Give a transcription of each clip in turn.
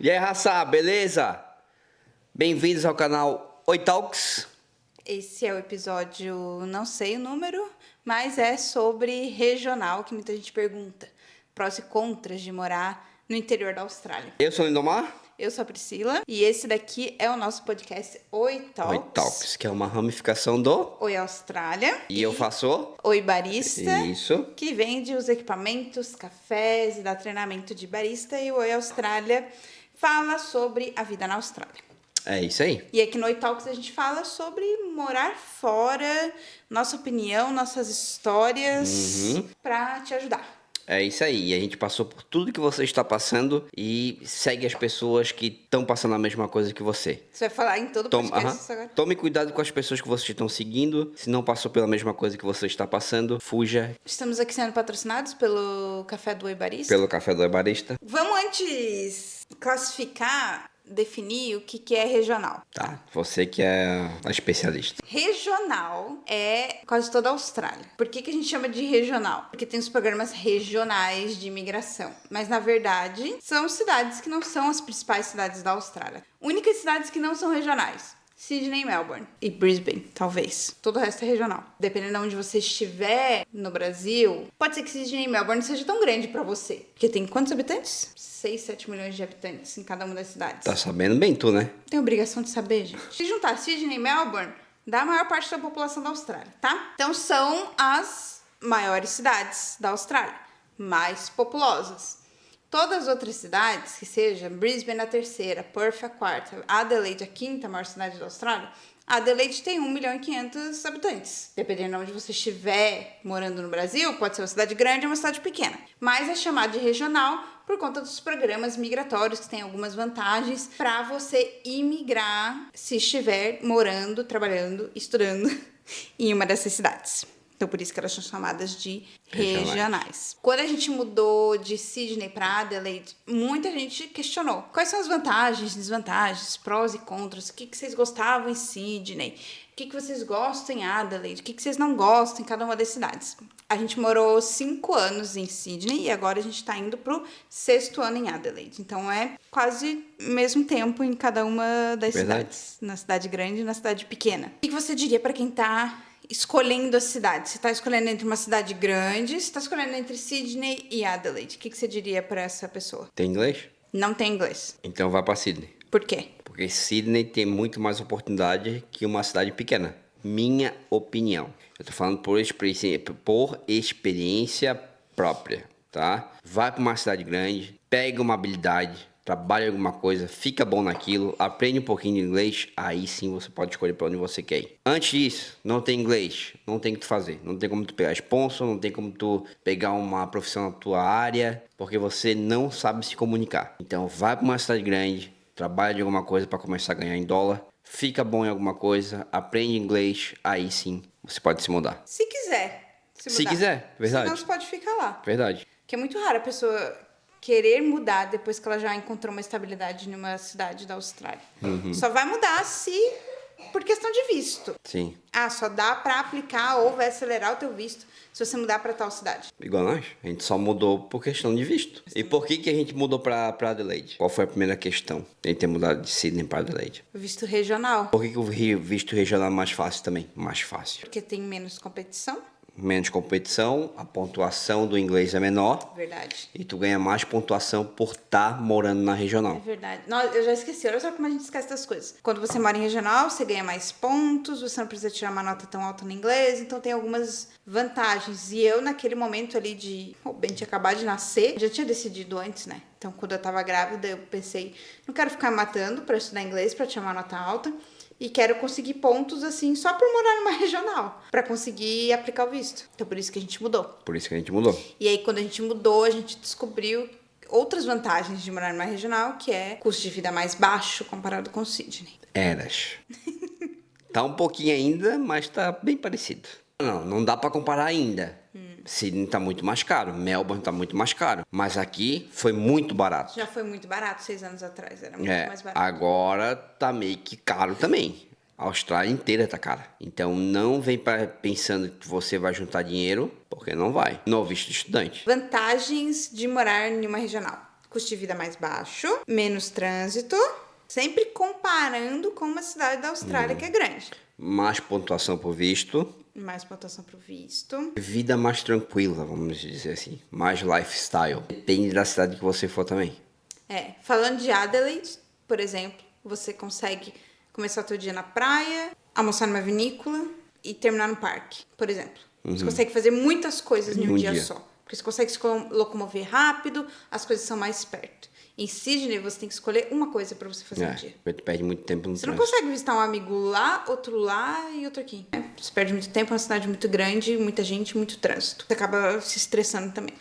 E aí, raça, beleza? Bem-vindos ao canal Oi Talks. Esse é o episódio, não sei o número, mas é sobre regional, que muita gente pergunta. Prós e contras de morar no interior da Austrália. Eu sou o Lindomar. Eu sou a Priscila e esse daqui é o nosso podcast Oi Talks. Oi Talks, que é uma ramificação do Oi Austrália. E eu faço Oi Barista. Isso. Que vende os equipamentos, cafés e dá treinamento de barista. E o Oi Austrália fala sobre a vida na Austrália. É isso aí. E aqui no Oi Talks a gente fala sobre morar fora, nossa opinião, nossas histórias, pra te ajudar. É isso aí. A gente passou por tudo que você está passando e segue as pessoas que estão passando a mesma coisa que você. Você vai falar em todo o podcast isso agora? Tome cuidado com as pessoas que vocês estão seguindo. Se não passou pela mesma coisa que você está passando, fuja. Estamos aqui sendo patrocinados pelo Café do Oi Barista. Pelo Café do Barista. Vamos antes definir o que é regional. Tá, você que é a especialista. Regional é quase toda a Austrália. Por que a gente chama de regional? Porque tem os programas regionais de imigração. Mas, na verdade, são cidades que não são as principais cidades da Austrália. Únicas cidades que não são regionais. Sydney, Melbourne e Brisbane, talvez. Todo o resto é regional. Dependendo de onde você estiver no Brasil, pode ser que Sydney e Melbourne seja tão grande pra você. Porque tem quantos habitantes? 6, 7 milhões de habitantes em cada uma das cidades. Tá sabendo bem tu, né? Tem obrigação de saber, gente. Se juntar Sydney e Melbourne, dá a maior parte da população da Austrália, tá? Então são as maiores cidades da Austrália, mais populosas. Todas as outras cidades, que seja Brisbane a terceira, Perth a quarta, Adelaide a quinta maior cidade da Austrália, Adelaide tem 1 milhão e 500 habitantes. Dependendo de onde você estiver morando no Brasil, pode ser uma cidade grande ou uma cidade pequena. Mas é chamado de regional por conta dos programas migratórios, que tem algumas vantagens para você imigrar se estiver morando, trabalhando, estudando em uma dessas cidades. Então, por isso que elas são chamadas de regionais. Quando a gente mudou de Sydney para Adelaide, muita gente questionou. Quais são as vantagens, desvantagens, prós e contras? O que vocês gostavam em Sydney? O que vocês gostam em Adelaide? O que vocês não gostam em cada uma das cidades? A gente morou 5 anos em Sydney e agora a gente está indo para o 6º ano em Adelaide. Então, é quase o mesmo tempo em cada uma das cidades. Na cidade grande e na cidade pequena. O que você diria para quem está escolhendo a cidade? Você está escolhendo entre uma cidade grande, você está escolhendo entre Sydney e Adelaide. O que você diria para essa pessoa? Tem inglês? Não tem inglês. Então vá para Sydney. Por quê? Porque Sydney tem muito mais oportunidade que uma cidade pequena. Minha opinião. Eu tô falando por experiência própria, tá? Vai para uma cidade grande, pega uma habilidade, trabalha alguma coisa, fica bom naquilo, aprende um pouquinho de inglês, aí sim você pode escolher para onde você quer ir. Antes disso, não tem inglês, não tem o que tu fazer. Não tem como tu pegar sponsor, não tem como tu pegar uma profissão na tua área, porque você não sabe se comunicar. Então vai para uma cidade grande, trabalha de alguma coisa para começar a ganhar em dólar, fica bom em alguma coisa, aprende inglês, aí sim você pode se mudar. Se quiser se mudar. Se quiser, verdade. Senão você pode ficar lá. Verdade. Que é muito raro a pessoa querer mudar depois que ela já encontrou uma estabilidade numa cidade da Austrália. Só vai mudar se por questão de visto. Sim. Só dá pra aplicar ou vai acelerar o teu visto se você mudar pra tal cidade. Igual nós, a gente só mudou por questão de visto. Sim. E por que a gente mudou pra Adelaide? Qual foi a primeira questão de ter mudado de Sydney pra Adelaide? O visto regional. Por que o visto regional é mais fácil também? Mais fácil. Porque tem menos competição. Menos competição, a pontuação do inglês é menor. Verdade. E tu ganha mais pontuação por estar morando na regional. É verdade. Não, eu já esqueci, olha só como a gente esquece das coisas. Quando você mora em regional, você ganha mais pontos, você não precisa tirar uma nota tão alta no inglês, então tem algumas vantagens. E eu, naquele momento ali de o Ben tinha acabado de nascer, já tinha decidido antes, né? Então, quando eu tava grávida, eu pensei, não quero ficar matando pra estudar inglês, pra tirar uma nota alta. E quero conseguir pontos, assim, só por morar numa regional, pra conseguir aplicar o visto. Então, por isso que a gente mudou. Por isso que a gente mudou. E aí, quando a gente mudou, a gente descobriu outras vantagens de morar numa regional, que é custo de vida mais baixo comparado com Sydney. Eras. Tá um pouquinho ainda, mas tá bem parecido. Não dá pra comparar ainda. Sydney tá muito mais caro, Melbourne tá muito mais caro. Mas aqui foi muito barato. Já foi muito barato 6 anos atrás, era muito mais barato. Agora tá meio que caro também. A Austrália inteira tá cara. Então não vem pensando que você vai juntar dinheiro, porque não vai. No visto de estudante. Vantagens de morar em uma regional. custo de vida mais baixo, menos trânsito, sempre comparando com uma cidade da Austrália que é grande. Mais pontuação por visto. Mais pontuação pro visto. Vida mais tranquila, vamos dizer assim. Mais lifestyle. Depende da cidade que você for também. Falando de Adelaide, por exemplo, você consegue começar o teu dia na praia, almoçar numa vinícola e terminar no parque, por exemplo. Você consegue fazer muitas coisas em um dia só. Porque você consegue se locomover rápido, as coisas são mais perto. Em Sydney, você tem que escolher uma coisa pra você fazer no dia. Você perde muito tempo no Você não trânsito. consegue visitar um amigo lá e outro aqui. Você perde muito tempo, é uma cidade muito grande, muita gente, muito trânsito. Você acaba se estressando também.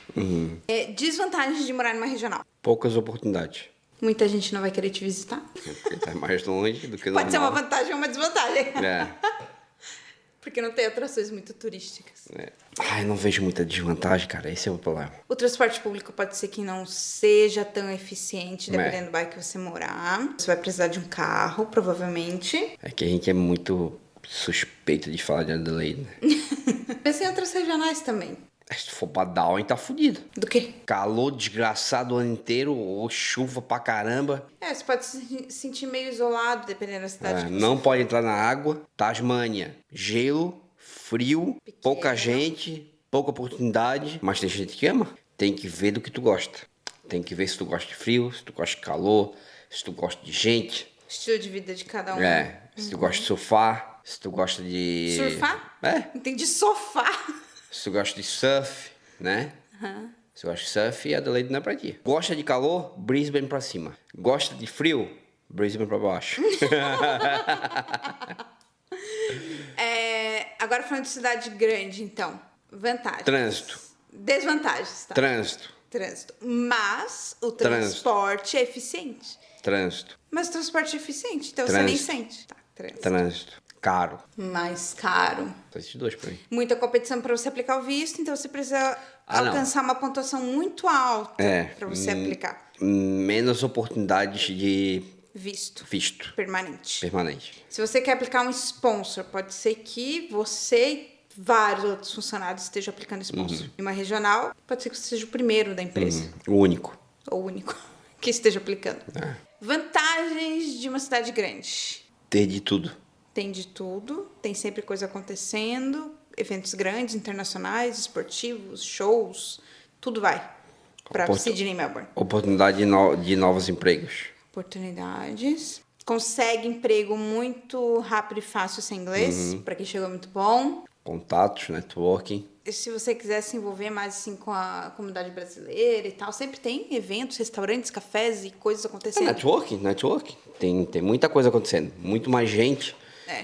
Desvantagens de morar numa regional. Poucas oportunidades. Muita gente não vai querer te visitar. Porque tá mais longe do que Pode ser uma normal. vantagem ou uma desvantagem. É. Porque não tem atrações muito turísticas. Ai, não vejo muita desvantagem, cara. Esse é o problema. O transporte público pode ser que não seja tão eficiente, dependendo do bairro que você morar. Você vai precisar de um carro, provavelmente. É que a gente é muito suspeito de falar de Adelaide, né? Pensa em outras regionais também. Se for pra Darwin, tá fudido. Do quê? Calor desgraçado o ano inteiro, ou chuva pra caramba. Você pode se sentir meio isolado, dependendo da cidade que Não você pode entrar na água. Tasmânia, gelo, frio, Pequeno. pouca gente, pouca oportunidade. Mas tem gente que ama. Tem que ver do que tu gosta. Tem que ver se tu gosta de frio, se tu gosta de calor, se tu gosta de gente. Estilo de vida de cada um. Se tu gosta de surfar, se tu gosta de... Surfar? Entendi, sofá. Se tu gosta de surf, né? Se tu gosta de surf, Adelaide não é pra ti. Gosta de calor, Brisbane pra cima. Gosta de frio, Brisbane pra baixo. Agora falando de cidade grande, então. Vantagens. Trânsito. Desvantagens, tá? Trânsito. Mas o transporte é eficiente. Trânsito. Mas o transporte é eficiente, então Trânsito. você nem sente. Tá, trânsito. Trânsito. Caro. Mais caro. Só esses dois pra mim. Muita competição para você aplicar o visto, então você precisa não. alcançar uma pontuação muito alta para você aplicar. Menos oportunidades de Visto visto permanente. permanente. Se você quer aplicar um sponsor, pode ser que você e vários outros funcionários estejam aplicando sponsor. Em uma regional, pode ser que você seja o primeiro da empresa. O único. Ou o único que esteja aplicando. Vantagens de uma cidade grande. Ter de tudo. Tem de tudo, tem sempre coisa acontecendo, eventos grandes, internacionais, esportivos, shows, tudo vai para Sydney e Melbourne. Oportunidade de novos empregos. Oportunidades. Consegue emprego muito rápido e fácil sem inglês, para quem chegou muito bom. Contatos, networking. E se você quiser se envolver mais assim com a comunidade brasileira e tal, sempre tem eventos, restaurantes, cafés e coisas acontecendo. Networking. Tem muita coisa acontecendo. Muito mais gente,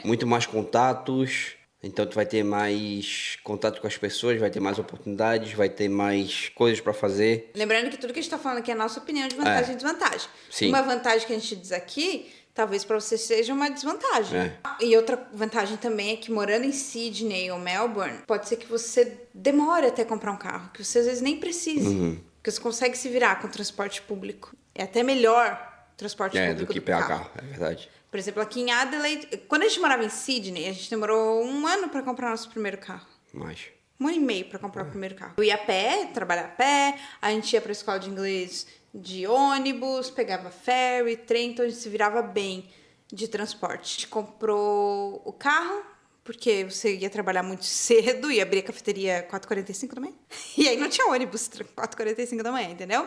muito mais contatos. Então tu vai ter mais contato com as pessoas, vai ter mais oportunidades, vai ter mais coisas pra fazer. Lembrando que tudo que a gente tá falando aqui é a nossa opinião de vantagem e desvantagem. Sim. Uma vantagem que a gente diz aqui, talvez para você seja uma desvantagem. E outra vantagem também é que morando em Sydney ou Melbourne, pode ser que você demore até comprar um carro, que você às vezes nem precise. Porque você consegue se virar com o transporte público. É até melhor o transporte público do que pegar carro, é verdade. Por exemplo, aqui em Adelaide, quando a gente morava em Sydney, a gente demorou 1 ano para comprar nosso primeiro carro. Mais. 1 ano e meio para comprar o primeiro carro. Eu ia a pé, trabalhar a pé, a gente ia para a escola de inglês de ônibus, pegava ferry, trem, então a gente se virava bem de transporte. A gente comprou o carro, porque você ia trabalhar muito cedo e abria a cafeteria 4h45 da manhã. E aí não tinha ônibus 4h45 da manhã, entendeu?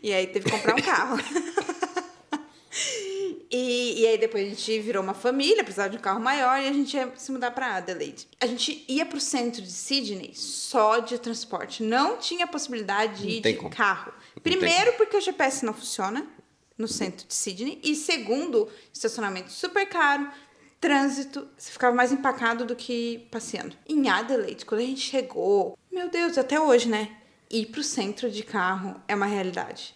E aí teve que comprar um carro. E aí depois a gente virou uma família, precisava de um carro maior e a gente ia se mudar para Adelaide. A gente ia pro centro de Sydney só de transporte. Não tinha possibilidade de ir de carro. Primeiro porque o GPS não funciona no centro de Sydney. E segundo, estacionamento super caro, trânsito, você ficava mais empacado do que passeando. Em Adelaide, quando a gente chegou, meu Deus, até hoje, né? Ir pro centro de carro é uma realidade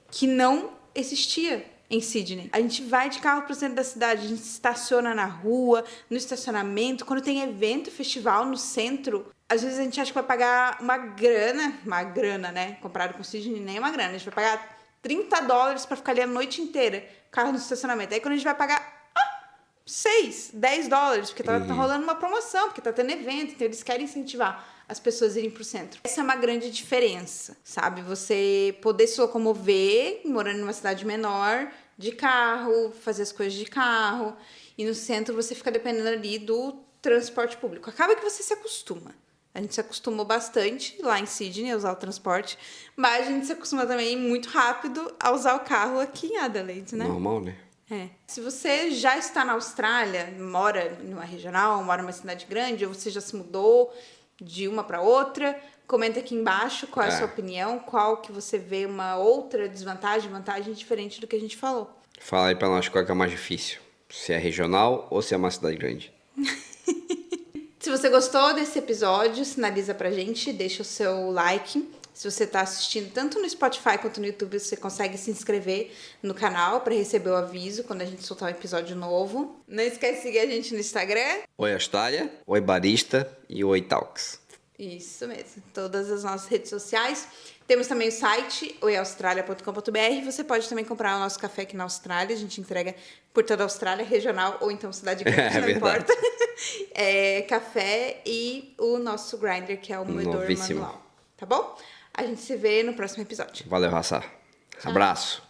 que não existia em Sydney. A gente vai de carro pro centro da cidade, a gente estaciona na rua, no estacionamento. Quando tem evento, festival no centro, às vezes a gente acha que vai pagar uma grana, né? Comparado com Sydney, nem é uma grana. A gente vai pagar $30 pra ficar ali a noite inteira, carro no estacionamento. Aí quando a gente vai pagar $6, $10, porque tá rolando uma promoção, porque tá tendo evento, então eles querem incentivar as pessoas irem pro centro. Essa é uma grande diferença, sabe? Você poder se locomover, morando numa cidade menor, de carro, fazer as coisas de carro. E no centro você fica dependendo ali do transporte público. Acaba que você se acostuma. A gente se acostumou bastante lá em Sydney a usar o transporte, mas a gente se acostuma também muito rápido a usar o carro aqui em Adelaide, né? Normal, né? É. Se você já está na Austrália, mora numa regional, mora numa cidade grande, ou você já se mudou de uma para outra, comenta aqui embaixo qual é a sua opinião, qual que você vê uma outra desvantagem, vantagem diferente do que a gente falou. Fala aí pra nós qual que é mais difícil. Se é regional ou se é uma cidade grande. Se você gostou desse episódio, sinaliza pra gente, deixa o seu like. Se você está assistindo tanto no Spotify quanto no YouTube, você consegue se inscrever no canal para receber o aviso quando a gente soltar um episódio novo. Não esquece de seguir a gente no Instagram. Oi Austrália, Oi Barista e Oi Talks. Isso mesmo, todas as nossas redes sociais. Temos também o site oiaustralia.com.br. Você pode também comprar o nosso café aqui na Austrália. A gente entrega por toda a Austrália, regional ou então cidade grande, não importa. Café e o nosso grinder, que é o moedor manual. Tá bom? A gente se vê no próximo episódio. Valeu, Raça. Abraço.